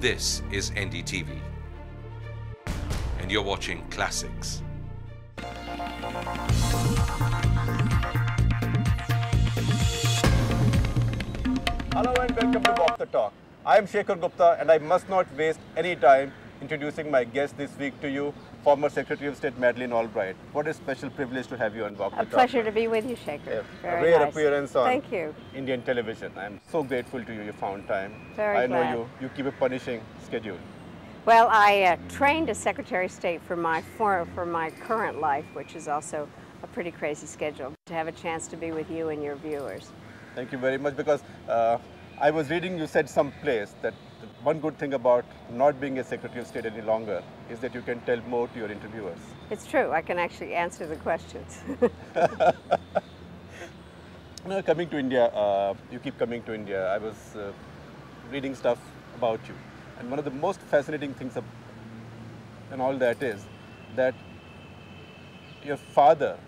This is NDTV, and you're watching Classics. Hello and welcome to Walk the Talk. I am Shekhar Gupta and I must not waste any time introducing my guest this week to you, former Secretary of State Madeleine Albright. What a special privilege to have you on Walk the Talk. A pleasure to be with you, Shekhar. A rare appearance on Thank you. Indian television. I am so grateful to you, you found time. Very glad. I know you keep a punishing schedule. Well, I trained as Secretary of State for my current life, which is also a pretty crazy schedule, to have a chance to be with you and your viewers. Thank you very much, because I was reading, you said someplace that one good thing about not being a Secretary of State any longer is that you can tell more to your interviewers. It's true. I can actually answer the questions. Now, coming to India, you keep coming to India. I was reading stuff about you. And one of the most fascinating things and all that is that your father,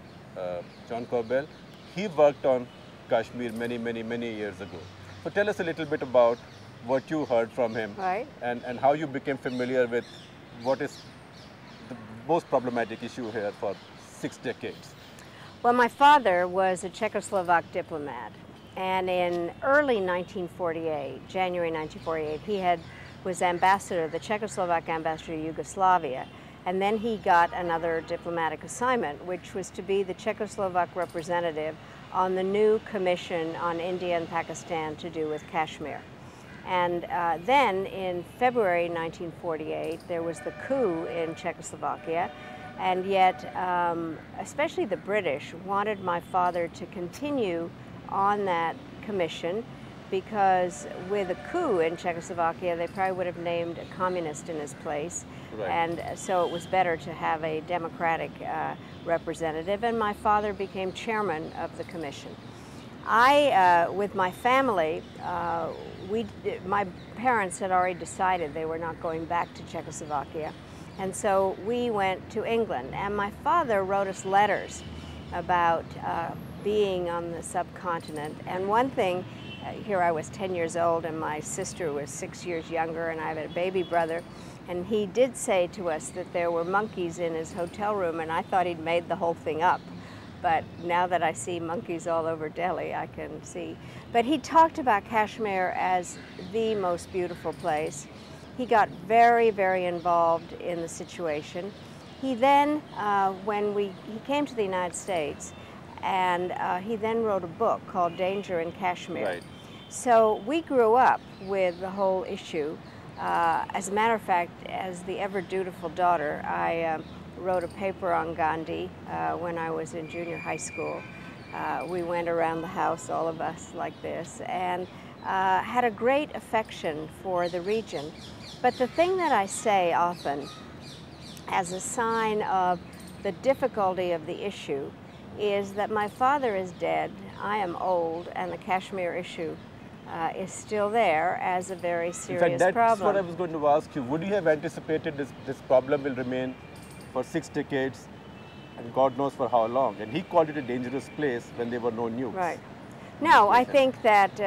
John Corbell, he worked on Kashmir many years ago. So tell us a little bit about what you heard from him, right, and how you became familiar with what is the most problematic issue here for 6 decades. Well, my father was a Czechoslovak diplomat, and in early 1948, January 1948, he was ambassador, the Czechoslovak ambassador to Yugoslavia, and then he got another diplomatic assignment, which was to be the Czechoslovak representative on the new commission on India and Pakistan to do with Kashmir. And then in February 1948, there was the coup in Czechoslovakia, and yet especially the British wanted my father to continue on that commission, because with a coup in Czechoslovakia, they probably would have named a communist in his place. Right. And so it was better to have a democratic representative, and my father became chairman of the commission. With my family, my parents had already decided they were not going back to Czechoslovakia, and so we went to England, and my father wrote us letters about being on the subcontinent. And one thing, here I was 10 years old and my sister was 6 years younger, and I had a baby brother, and he did say to us that there were monkeys in his hotel room, and I thought he'd made the whole thing up. But now that I see monkeys all over Delhi, I can see. But he talked about Kashmir as the most beautiful place. He got very involved in the situation. He then, he came to the United States, and he then wrote a book called Danger in Kashmir. Right. So we grew up with the whole issue. As a matter of fact, as the ever dutiful daughter, I wrote a paper on Gandhi when I was in junior high school. We went around the house, all of us like this, and had a great affection for the region. But the thing that I say often as a sign of the difficulty of the issue is that my father is dead, I am old, and the Kashmir issue is still there as a very serious problem. In fact, that's what I was going to ask you. Would you have anticipated this problem will remain for 6 decades, and God knows for how long? And he called it a dangerous place when there were no nukes. Right. No, I think that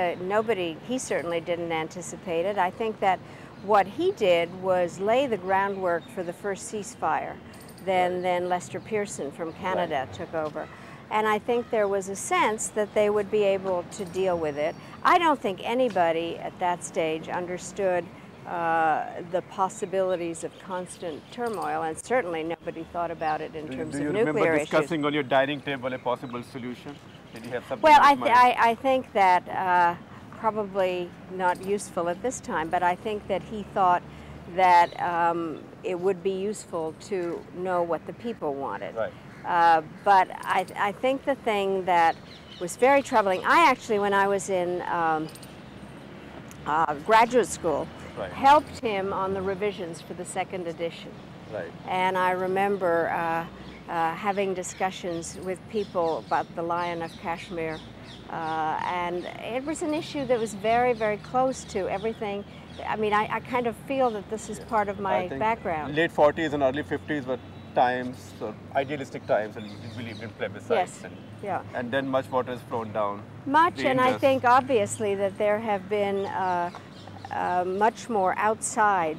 he certainly didn't anticipate it. I think that what he did was lay the groundwork for the first ceasefire. Then Lester Pearson from Canada took over. And I think there was a sense that they would be able to deal with it. I don't think anybody at that stage understood the possibilities of constant turmoil, and certainly nobody thought about it in terms of nuclear issues. Do you remember discussing on your dining table a possible solution? Did you have something? Well, I think that probably not useful at this time, but I think that he thought that it would be useful to know what the people wanted. Right. But I think the thing that was very troubling, when I was in graduate school, helped him on the revisions for the second edition. Right. And I remember having discussions with people about the Lion of Kashmir, and it was an issue that was very close to everything. I mean, I kind of feel that this is part of my background. Late 40s and early 50s were times, or idealistic times, and you believed in plebiscites. Yes. And then much water has flown down. Much, and I think obviously that there have been much more outside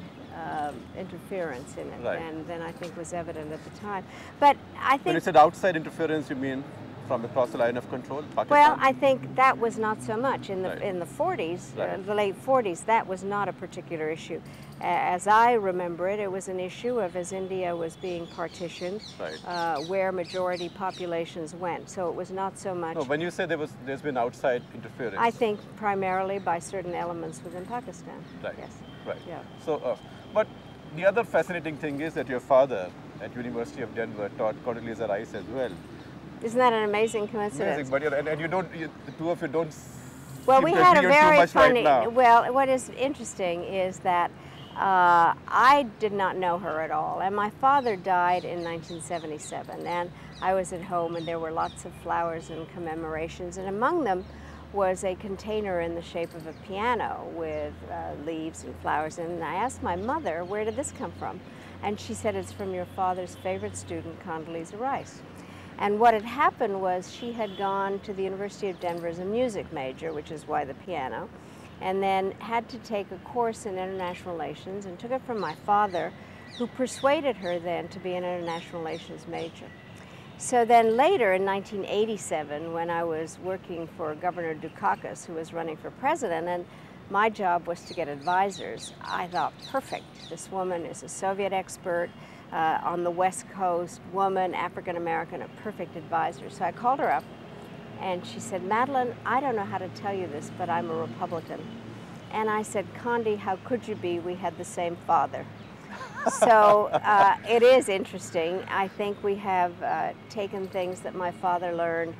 interference in it Right. than I think was evident at the time. But I think... When you said outside interference, you mean from across the line of control, Pakistan? Well, I think that was not so much. In the Right. in the 40s, Right. the late 40s, that was not a particular issue. As I remember it, it was an issue of as India was being partitioned, Right. where majority populations went. So it was not so much. No, when you say there's been outside interference. I think primarily by certain elements within Pakistan. Right. Yes. Right. Yeah. So, but the other fascinating thing is that your father at University of Denver taught Condalisa Rice as well. Isn't that an amazing coincidence? Amazing, but and you don't, the two of you don't. Well, seem we to had a agree on too very much right funny. now. Well, what is interesting is that I did not know her at all, and my father died in 1977, and I was at home, and there were lots of flowers and commemorations, and among them was a container in the shape of a piano with leaves and flowers, and I asked my mother, where did this come from? And she said, it's from your father's favorite student, Condalisa Rice. And what had happened was she had gone to the University of Denver as a music major, which is why the piano, and then had to take a course in international relations and took it from my father, who persuaded her then to be an international relations major. So then later in 1987, when I was working for Governor Dukakis, who was running for president, and my job was to get advisors, I thought, perfect, this woman is a Soviet expert, on the West Coast, woman, African-American, a perfect advisor. So I called her up and she said, Madeleine, I don't know how to tell you this, but I'm a Republican. And I said, Condi, how could you be? We had the same father. So it is interesting. I think we have taken things that my father learned,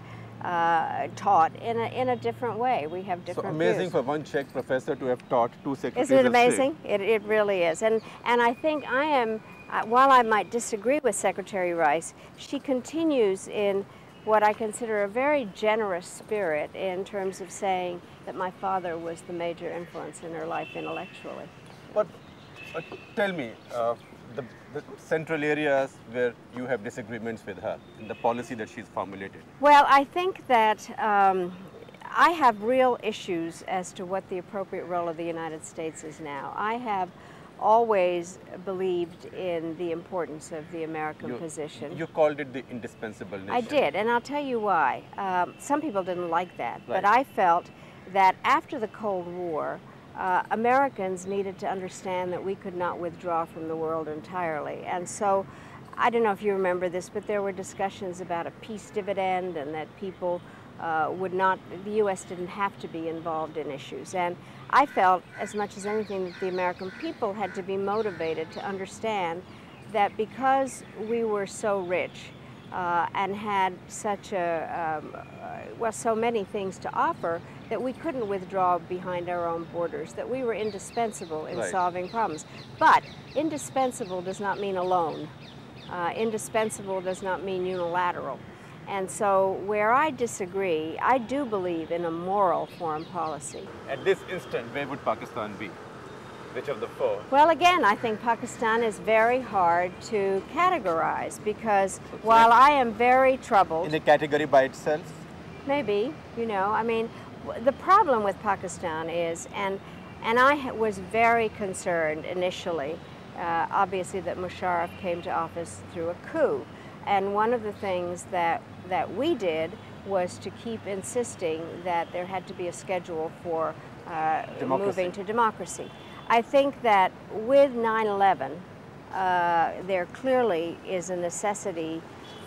taught in a different way. We have different So amazing views. for one Czech professor to have taught two secretaries Isn't it of state. amazing? It really is. And I think I am, while I might disagree with Secretary Rice, she continues in what I consider a very generous spirit in terms of saying that my father was the major influence in her life intellectually. But tell me, the central areas where you have disagreements with her in the policy that she's formulated. Well, I think that I have real issues as to what the appropriate role of the United States is now. I have always believed in the importance of the American position. You called it the indispensable nation. I did, and I'll tell you why. Some people didn't like that, but Right. I felt that after the Cold War, Americans needed to understand that we could not withdraw from the world entirely. And so, I don't know if you remember this, but there were discussions about a peace dividend and that people would not, the U.S. didn't have to be involved in issues. And I felt, as much as anything, that the American people had to be motivated to understand that because we were so rich and had such a, well, so many things to offer, that we couldn't withdraw behind our own borders, that we were indispensable in Right. solving problems. But indispensable does not mean alone. Indispensable does not mean unilateral. And so where I disagree, I do believe in a moral foreign policy. At this instant, where would Pakistan be? Which of the four? Well, again, I think Pakistan is very hard to categorize because while I am very troubled, In a category by itself? maybe, you know, I mean, the problem with Pakistan is, and I was very concerned initially, obviously, that Musharraf came to office through a coup. And one of the things that we did was to keep insisting that there had to be a schedule for moving to democracy. I think that with 9/11, there clearly is a necessity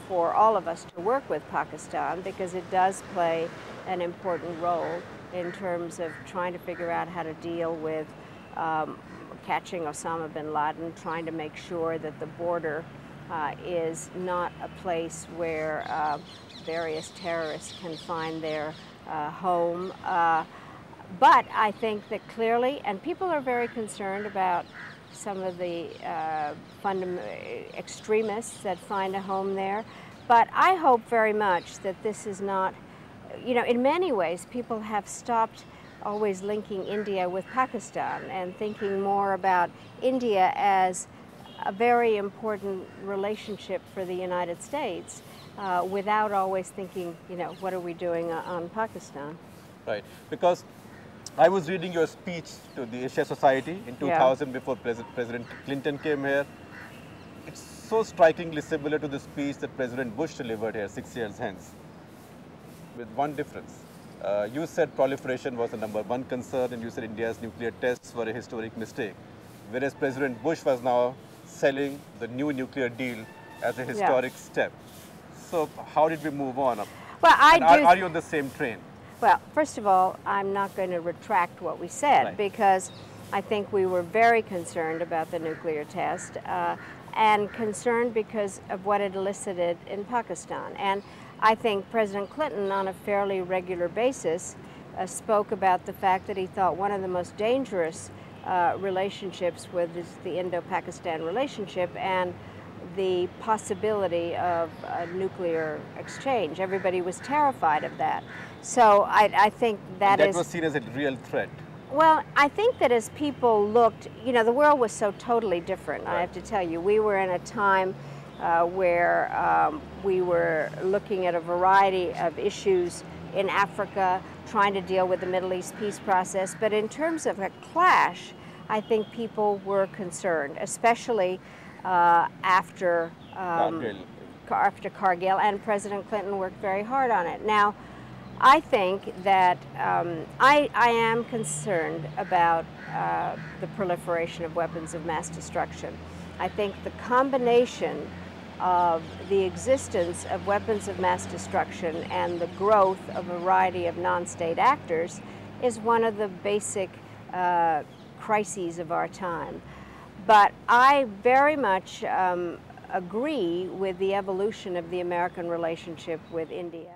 for all of us to work with Pakistan because it does play an important role in terms of trying to figure out how to deal with catching Osama bin Laden, trying to make sure that the border is not a place where various terrorists can find their home. But I think that clearly, and people are very concerned about some of the extremists that find a home there, but I hope very much that this is not, you know, in many ways people have stopped always linking India with Pakistan and thinking more about India as a very important relationship for the United States without always thinking, you know, what are we doing on Pakistan? Right, because I was reading your speech to the Asia Society in 2000 before President Clinton came here. It's so strikingly similar to the speech that President Bush delivered here 6 years hence, with one difference. You said proliferation was the #1 concern, and you said India's nuclear tests were a historic mistake, whereas President Bush was now selling the new nuclear deal as a historic step. So how did we move on? Well, are you on the same train? Well, first of all, I'm not going to retract what we said, because I think we were very concerned about the nuclear test and concerned because of what it elicited in Pakistan. And I think President Clinton, on a fairly regular basis, spoke about the fact that he thought one of the most dangerous relationships was the Indo-Pakistan relationship and the possibility of a nuclear exchange. Everybody was terrified of that. So I think that was seen as a real threat. Well, I think that as people looked, you know, the world was so totally different. I have to tell you, we were in a time where we were looking at a variety of issues in Africa, trying to deal with the Middle East peace process. But in terms of a clash, I think people were concerned, especially after Cargill, and President Clinton worked very hard on it. Now, I think that I am concerned about the proliferation of weapons of mass destruction. I think the combination of the existence of weapons of mass destruction and the growth of a variety of non-state actors is one of the basic crises of our time. But I very much agree with the evolution of the American relationship with India.